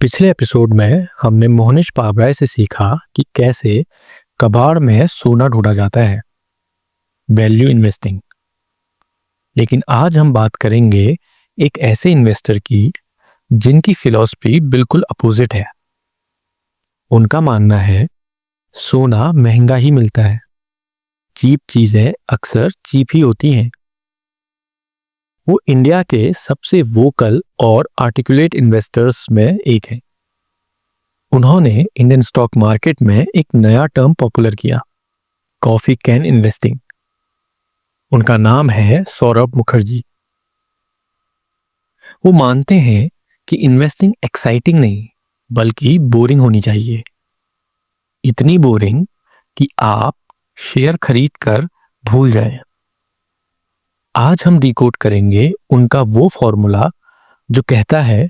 पिछले एपिसोड में हमने मोहनिश पाबराय से सीखा कि कैसे कबाड़ में सोना ढूंढा जाता है, वैल्यू इन्वेस्टिंग। लेकिन आज हम बात करेंगे एक ऐसे इन्वेस्टर की जिनकी फिलॉसफी बिल्कुल अपोजिट है। उनका मानना है सोना महंगा ही मिलता है, चीप चीजें अक्सर चीप ही होती हैं। वो इंडिया के सबसे वोकल और आर्टिकुलेट इन्वेस्टर्स में एक है। उन्होंने इंडियन स्टॉक मार्केट में एक नया टर्म पॉपुलर किया, कॉफी कैन इन्वेस्टिंग। उनका नाम है सौरभ मुखर्जी। वो मानते हैं कि इन्वेस्टिंग एक्साइटिंग नहीं बल्कि बोरिंग होनी चाहिए, इतनी बोरिंग कि आप शेयर खरीद कर भूल जाएं। आज हम डिकोड करेंगे उनका वो फॉर्मूला जो कहता है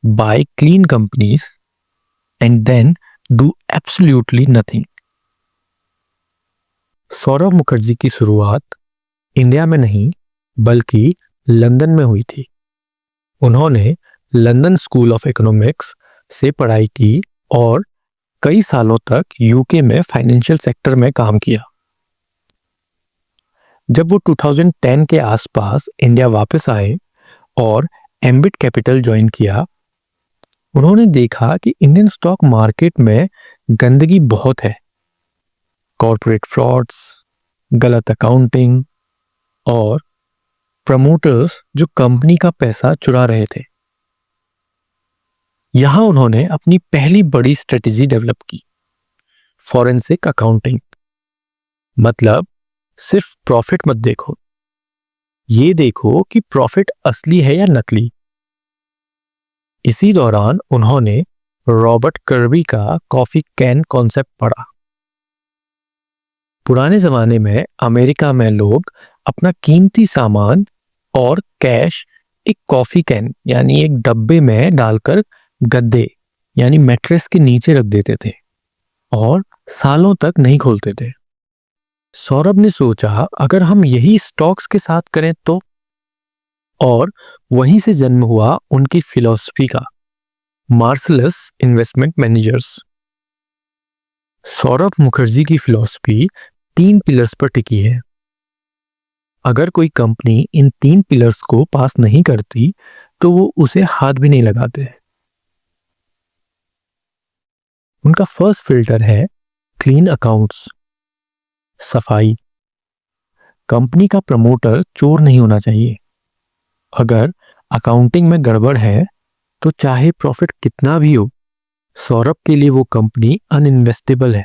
buy clean companies and then do absolutely nothing. Saurabh Mukherjee की शुरुआत इंडिया में नहीं बल्कि लंदन में हुई थी। उन्होंने लंदन स्कूल ऑफ इकोनॉमिक्स से पढ़ाई की और कई सालों तक यूके में फाइनेंशियल सेक्टर में काम किया। जब वो 2010 के आसपास इंडिया वापस आए और एम्बिट कैपिटल ज्वाइन किया, उन्होंने देखा कि इंडियन स्टॉक मार्केट में गंदगी बहुत है, कॉर्पोरेट फ्रॉड्स, गलत अकाउंटिंग और प्रमोटर्स जो कंपनी का पैसा चुरा रहे थे। यहां उन्होंने अपनी पहली बड़ी स्ट्रेटेजी डेवलप की, फॉरेंसिक अकाउंटिंग। मतलब सिर्फ प्रॉफिट मत देखो, ये देखो कि प्रॉफिट असली है या नकली। इसी दौरान उन्होंने रॉबर्ट कर्बी का कॉफी कैन कॉन्सेप्ट पढ़ा। पुराने जमाने में अमेरिका में लोग अपना कीमती सामान और कैश एक कॉफी कैन यानी एक डब्बे में डालकर गद्दे यानी मैट्रेस के नीचे रख देते थे और सालों तक नहीं खोलते थे। सौरभ ने सोचा अगर हम यही स्टॉक्स के साथ करें तो, और वहीं से जन्म हुआ उनकी फिलॉसफी का मार्सलस इन्वेस्टमेंट मैनेजर्स। सौरभ मुखर्जी की फिलॉसफी 3 पिलर्स पर टिकी है। अगर कोई कंपनी इन 3 पिलर्स को पास नहीं करती तो वो उसे हाथ भी नहीं लगाते। उनका फर्स्ट फिल्टर है क्लीन अकाउंट्स, सफाई। कंपनी का प्रमोटर चोर नहीं होना चाहिए। अगर अकाउंटिंग में गड़बड़ है तो चाहे प्रॉफिट कितना भी हो, सौरभ के लिए वो कंपनी अनइन्वेस्टेबल है।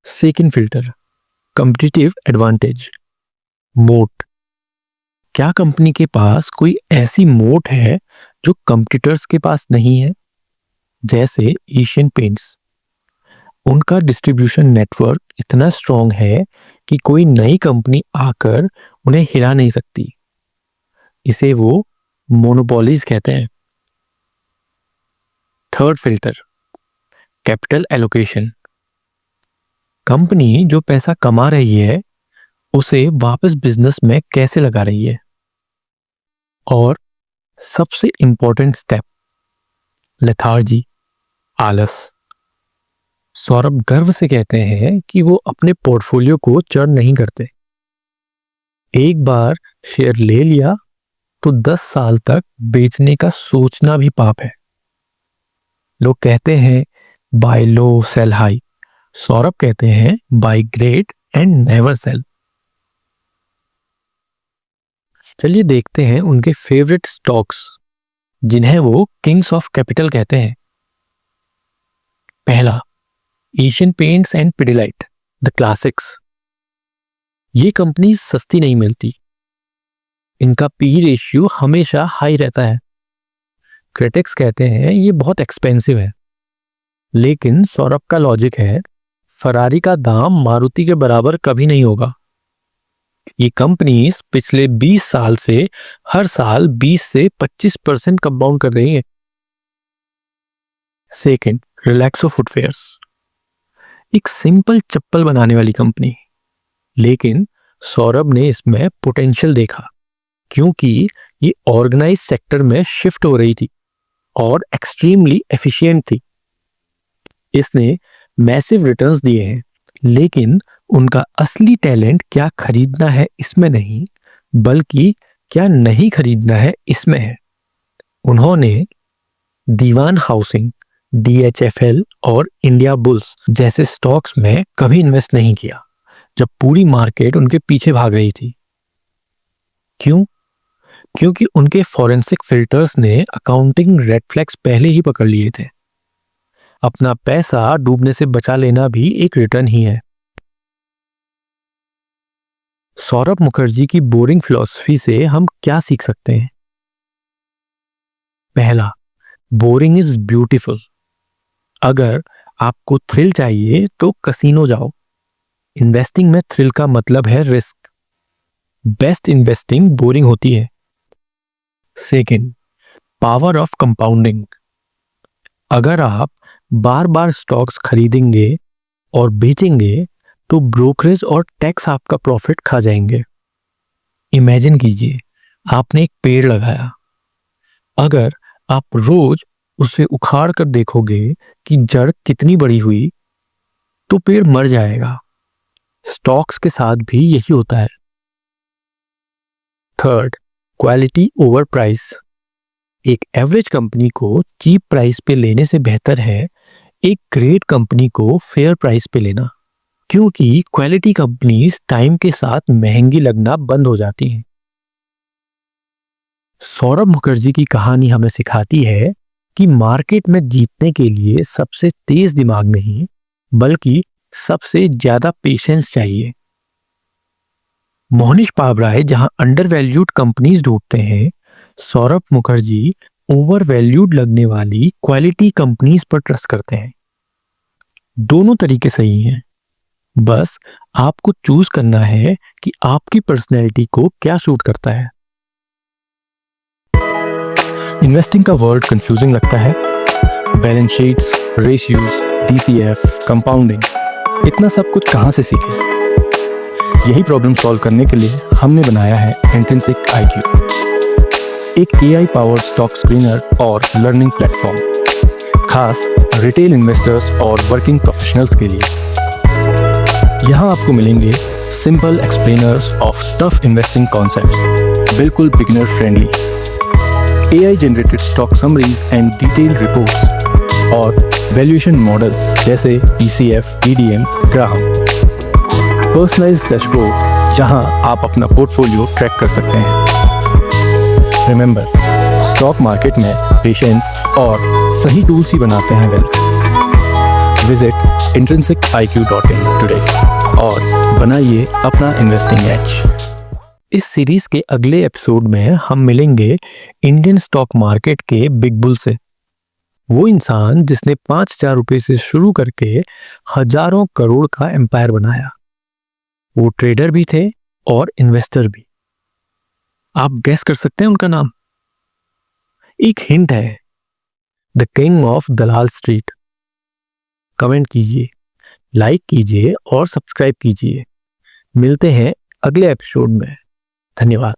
सेकंड फिल्टर, कॉम्पिटिटिव एडवांटेज, मोट। क्या कंपनी के पास कोई ऐसी मोट है जो कंपटीटर्स के पास नहीं है? जैसे एशियन पेंट्स, उनका डिस्ट्रीब्यूशन नेटवर्क इतना स्ट्रांग है कि कोई नई कंपनी आकर उन्हें हिला नहीं सकती। इसे वो मोनोपोलीज कहते हैं। Third filter, capital allocation. Company जो पैसा कमा रही है उसे वापस बिजनेस में कैसे लगा रही है। और सबसे इंपॉर्टेंट स्टेप, लेथार्जी, आलस। सौरभ गर्व से कहते हैं कि वो अपने पोर्टफोलियो को चर्न नहीं करते। एक बार शेयर ले लिया तो 10 साल तक बेचने का सोचना भी पाप है। लोग कहते हैं buy low sell high, Saurabh कहते हैं buy great and never sell. चलिए देखते हैं उनके फेवरेट स्टॉक्स जिन्हें वो किंग्स ऑफ कैपिटल कहते हैं। पहला, Asian paints and Pidilite, the classics. ये कंपनी सस्ती नहीं मिलती, इनका पी रेशियो हमेशा हाई रहता है। क्रिटिक्स कहते हैं ये बहुत एक्सपेंसिव है, लेकिन सौरभ का लॉजिक है फरारी का दाम मारुति के बराबर कभी नहीं होगा। ये कंपनीज पिछले 20 साल से हर साल 20 से 25% कंपाउंड कर रही है। सेकंड, रिलैक्सो फुटवेयर्स, एक सिंपल चप्पल बनाने वाली कंपनी, लेकिन सौरभ ने इसमें पोटेंशियल देखा क्योंकि ये ऑर्गेनाइज सेक्टर में शिफ्ट हो रही थी और एक्सट्रीमली एफिशिएंट थी। इसने मैसिव रिटर्न्स दिए हैं, लेकिन उनका असली टैलेंट क्या खरीदना है इसमें नहीं, बल्कि क्या नहीं खरीदना है इसमें है। उन्होंने दीवान हाउसिंग, DHFL और इंडिया बुल्स जैसे स्टॉक्स में कभी इन्वेस्ट नहीं किया जब पूरी मार्केट उनके पीछे भाग रही थी। क्यों? क्योंकि उनके फॉरेंसिक फिल्टर्स ने अकाउंटिंग रेड फ्लैग्स पहले ही पकड़ लिए थे। अपना पैसा डूबने से बचा लेना भी एक रिटर्न ही है। सौरभ मुखर्जी की बोरिंग फिलॉसफी से हम क्या सीख सकते हैं? पहला, बोरिंग इज ब्यूटीफुल। अगर आपको थ्रिल चाहिए तो कसीनो जाओ। इन्वेस्टिंग में थ्रिल का मतलब है रिस्क। बेस्ट इन्वेस्टिंग बोरिंग होती है। Second, power of compounding. अगर आप बार बार स्टॉक्स खरीदेंगे और बेचेंगे तो ब्रोकरेज और टैक्स आपका प्रॉफिट खा जाएंगे। इमेजिन कीजिए, आपने एक पेड़ लगाया। अगर आप रोज उसे उखाड़ कर देखोगे कि जड़ कितनी बड़ी हुई, तो पेड़ मर जाएगा। स्टॉक्स के साथ भी यही होता है। Third, quality over price. एक एवरेज कंपनी को चीप प्राइस पे लेने से बेहतर है एक ग्रेट कंपनी को फेयर प्राइस पे लेना, क्योंकि क्वालिटी कंपनीज टाइम के साथ महंगी लगना बंद हो जाती हैं। सौरभ मुखर्जी की कहानी हमें सिखाती है कि मार्केट में जीतने के लिए सबसे तेज दिमाग नहीं, बल्कि सबसे ज्यादा पेशेंस चाहिए। मोहनीश पाबराय जहां अंडर वैल्यूड कंपनीज ढूंढते हैं, सौरभ मुखर्जी ओवर वैल्यूड लगने वाली क्वालिटी कंपनीज पर ट्रस्ट करते हैं। दोनों तरीके सही हैं, बस आपको चूज करना है कि आपकी पर्सनैलिटी को क्या सूट करता है। इन्वेस्टिंग का वर्ड कंफ्यूजिंग लगता है। Balance sheets, ratios, DCF, compounding, इतना सब कुछ कहां से सीखें? यही प्रॉब्लम सॉल्व करने के लिए हमने बनाया है इंट्रिंसिक IQ, एक AI पावर्ड स्टॉक स्क्रीनर और लर्निंग प्लेटफॉर्म खास रिटेल इन्वेस्टर्स और वर्किंग प्रोफेशनल्स के लिए। यहाँ आपको मिलेंगे simple explainers of tough investing concepts, बिल्कुल beginner friendly, AI generated stock summaries and detail reports और वैल्यूएशन मॉडल्स जैसे DCF, DDM, Graham, personalized dashboard जहां आप अपना पोर्टफोलियो ट्रैक कर सकते हैं। रिमेंबर, स्टॉक मार्केट में पेशेंस और सही टूल्स ही बनाते हैं वेल्थ। विजिट intrinsiciq.in टुडे और बनाइए अपना इन्वेस्टिंग एज। इस सीरीज के अगले एपिसोड में हम मिलेंगे इंडियन स्टॉक मार्केट के बिग बुल से, वो इंसान जिसने 5,000 रुपए से शुरू करके हजारों करोड़ का एम्पायर बनाया। वो ट्रेडर भी थे और इन्वेस्टर भी। आप गैस कर सकते हैं उनका नाम? एक हिंट है, the king of Dalal street. Comment कीजिए, लाइक कीजिए और सब्सक्राइब कीजिए। मिलते हैं अगले एपिसोड में। धन्यवाद।